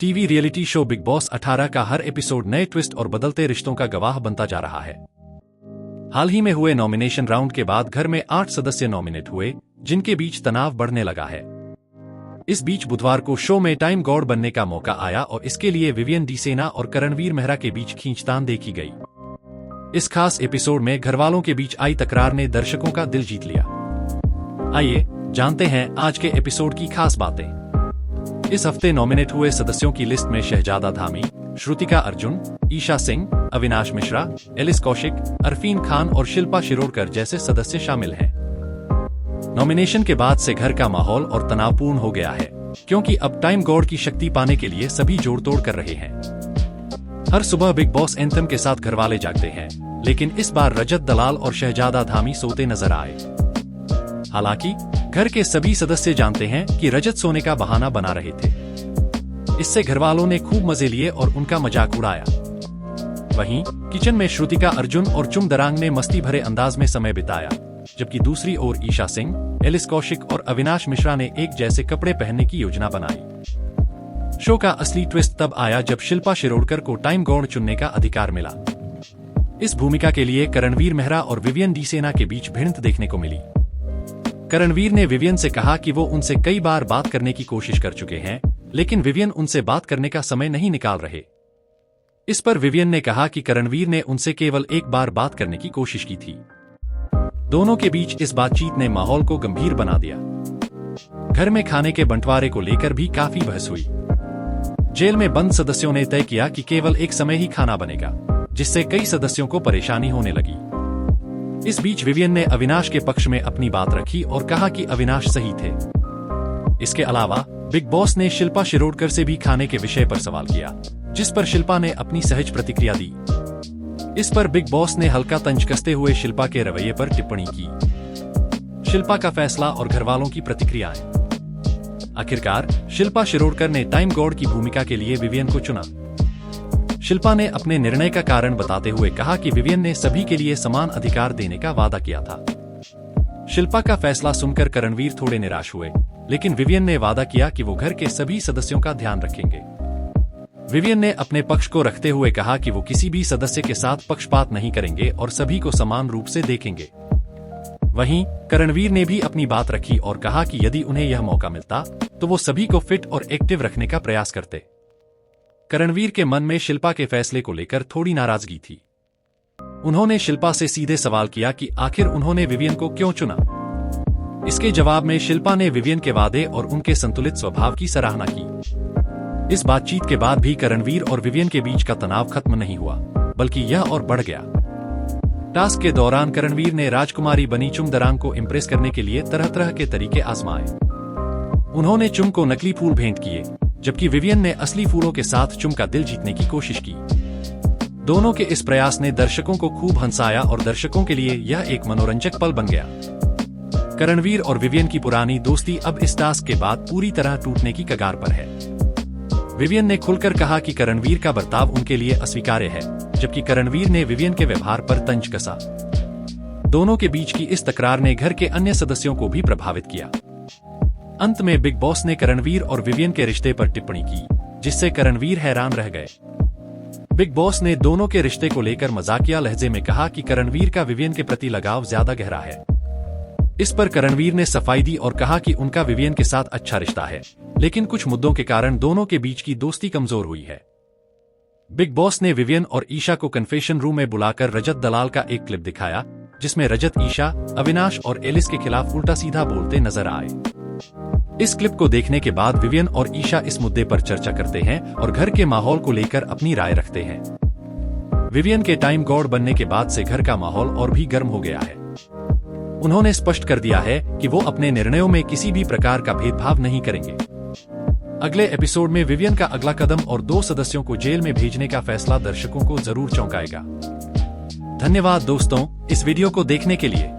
TV reality show big boss 18 का हर episode नए twist और बदलते रिश्तों का गवाह बनता जा रहा है। हाल ही में हुए नॉमिनेशन राउंड के बाद घर में 8 सदस्य नॉमिनेट हुए, जिनके बीच तनाव बढ़ने लगा है। इस बीच बुधवार को शो में टाइम गॉड बनने का मौका आया और इसके लिए विवियन डी सेना और करणवीर मेहरा के बीच खींचतान देखी गई। इस खास एपिसोड में घरवालों के बीच आई तकरार ने दर्शकों का दिल जीत लिया। आइए जानते हैं आज के एपिसोड की खास बातें। इस हफ्ते नॉमिनेट हुए सदस्यों की लिस्ट में शहजादा धामी, श्रुतिका अर्जुन, ईशा सिंह, अविनाश मिश्रा, एलिस कौशिक, अरफीन खान और शिल्पा शिरोडकर जैसे सदस्य शामिल हैं। नॉमिनेशन के बाद से घर का माहौल और तनावपूर्ण हो गया है, क्योंकि अब टाइम गॉड की शक्ति पाने के लिए सभी जोड़तोड़ कर रहे हैं। हर सुबह बिग बॉस एंथम के साथ घरवाले जागते हैं, लेकिन इस बार रजत दलाल और शहजादा धामी सोते नजर आए। हालांकि घर के सभी सदस्य जानते हैं कि रजत सोने का बहाना बना रहे थे। इससे घरवालों ने खूब मजे लिए और उनका मजाक उड़ाया। वहीं किचन में श्रुतिका अर्जुन और चुम दरांग ने मस्ती भरे अंदाज में समय बिताया, जबकि दूसरी ओर ईशा सिंह, एलिस कौशिक और अविनाश मिश्रा ने एक जैसे कपड़े पहनने की योजना बनाई। शो का असली ट्विस्ट तब आया जब शिल्पा शिरोडकर को टाइम गॉड चुनने का अधिकार मिला। इस भूमिका के लिए करणवीर मेहरा और विवियन डी सेना के बीच भिड़ंत देखने को मिली। करणवीर ने विवियन से कहा कि वो उनसे कई बार बात करने की कोशिश कर चुके हैं, लेकिन विवियन उनसे बात करने का समय नहीं निकाल रहे। इस पर विवियन ने कहा कि करणवीर ने उनसे केवल एक बार बात करने की कोशिश की थी। दोनों के बीच इस बातचीत ने माहौल को गंभीर बना दिया। घर में खाने के बंटवारे को लेकर भी काफी बहस हुई। जेल में बंद सदस्यों ने तय किया कि केवल एक समय ही खाना बनेगा, जिससे कई सदस्यों को परेशानी होने लगी। इस बीच विवियन ने अविनाश के पक्ष में अपनी बात रखी और कहा कि अविनाश सही थे। इसके अलावा बिग बॉस ने शिल्पा शिरोडकर से भी खाने के विषय पर सवाल किया, जिस पर शिल्पा ने अपनी सहज प्रतिक्रिया दी। इस पर बिग बॉस ने हल्का तंज कसते हुए शिल्पा के रवैये पर टिप्पणी की। शिल्पा का फैसला और घरवालों की प्रतिक्रियाएं। आखिरकार शिल्पा शिरोडकर ने टाइम गॉड की भूमिका के लिए विवियन को चुना। शिल्पा ने अपने निर्णय का कारण बताते हुए कहा कि विवियन ने सभी के लिए समान अधिकार देने का वादा किया था। शिल्पा का फैसला सुनकर करणवीर थोड़े निराश हुए, लेकिन विवियन ने वादा किया कि वो घर के सभी सदस्यों का ध्यान रखेंगे। विवियन ने अपने पक्ष को रखते हुए कहा कि वो किसी भी सदस्य के साथ पक्षपात नहीं करेंगे और सभी को समान रूप से देखेंगे। वहीं करणवीर ने भी अपनी बात रखी और कहा कि यदि उन्हें यह मौका मिलता तो वो सभी को फिट और एक्टिव रखने का प्रयास करते। करणवीर के मन में शिल्पा के फैसले को लेकर थोड़ी नाराजगी थी। उन्होंने शिल्पा से सीधे सवाल किया कि आखिर उन्होंने विवियन को क्यों चुना। इसके जवाब में शिल्पा ने विवियन के वादे और उनके संतुलित स्वभाव की सराहना की। इस बातचीत के बाद भी करणवीर और विवियन के बीच का तनाव खत्म नहीं हुआ, बल्कि यह और बढ़ गया। टास्क के दौरान करणवीर ने राजकुमारी बनी चुम दरांग को इम्प्रेस करने के लिए तरह तरह के तरीके आजमाए। उन्होंने चुम को नकली फूल भेंट किए, जबकि विवियन ने असली फूलों के साथ चुम का दिल जीतने की कोशिश की। दोनों के इस प्रयास ने दर्शकों को खूब हंसाया और दर्शकों के लिए यह एक मनोरंजक पल बन गया। करणवीर और विवियन की पुरानी दोस्ती अब इस टास्क के बाद पूरी तरह टूटने की कगार पर है। विवियन ने खुलकर कहा कि करणवीर का बर्ताव उनके लिए अस्वीकार्य है, जबकि करणवीर ने विवियन के व्यवहार पर तंज कसा। दोनों के बीच की इस तकरार ने घर के अन्य सदस्यों को भी प्रभावित किया। अंत में बिग बॉस ने करणवीर और विवियन के रिश्ते पर टिप्पणी की, जिससे करणवीर हैरान रह गए। बिग बॉस ने दोनों के रिश्ते को लेकर मजाकिया लहजे में कहा कि करणवीर का विवियन के प्रति लगाव ज्यादा गहरा है। इस पर करणवीर ने सफाई दी और कहा कि उनका विवियन के साथ अच्छा रिश्ता है, लेकिन कुछ मुद्दों के कारण दोनों के बीच की दोस्ती कमजोर हुई है। बिग बॉस ने विवियन और ईशा को कन्फेशन रूम में बुलाकर रजत दलाल का एक क्लिप दिखाया, जिसमें रजत ईशा, अविनाश और एलिस के खिलाफ उल्टा सीधा बोलते नजर आए। इस क्लिप को देखने के बाद विवियन और ईशा इस मुद्दे पर चर्चा करते हैं और घर के माहौल को लेकर अपनी राय रखते हैं। विवियन के टाइम गॉड बनने के बाद से घर का माहौल और भी गर्म हो गया है। उन्होंने स्पष्ट कर दिया है कि वो अपने निर्णयों में किसी भी प्रकार का भेदभाव नहीं करेंगे। अगले एपिसोड में विवियन का अगला कदम और 2 सदस्यों को जेल में भेजने का फैसला दर्शकों को जरूर चौंकाएगा। धन्यवाद दोस्तों इस वीडियो को देखने के लिए।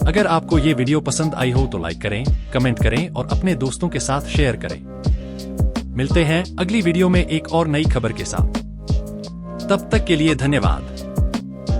अगर आपको ये वीडियो पसंद आई हो तो लाइक करें, कमेंट करें और अपने दोस्तों के साथ शेयर करें। मिलते हैं अगली वीडियो में एक और नई खबर के साथ। तब तक के लिए धन्यवाद।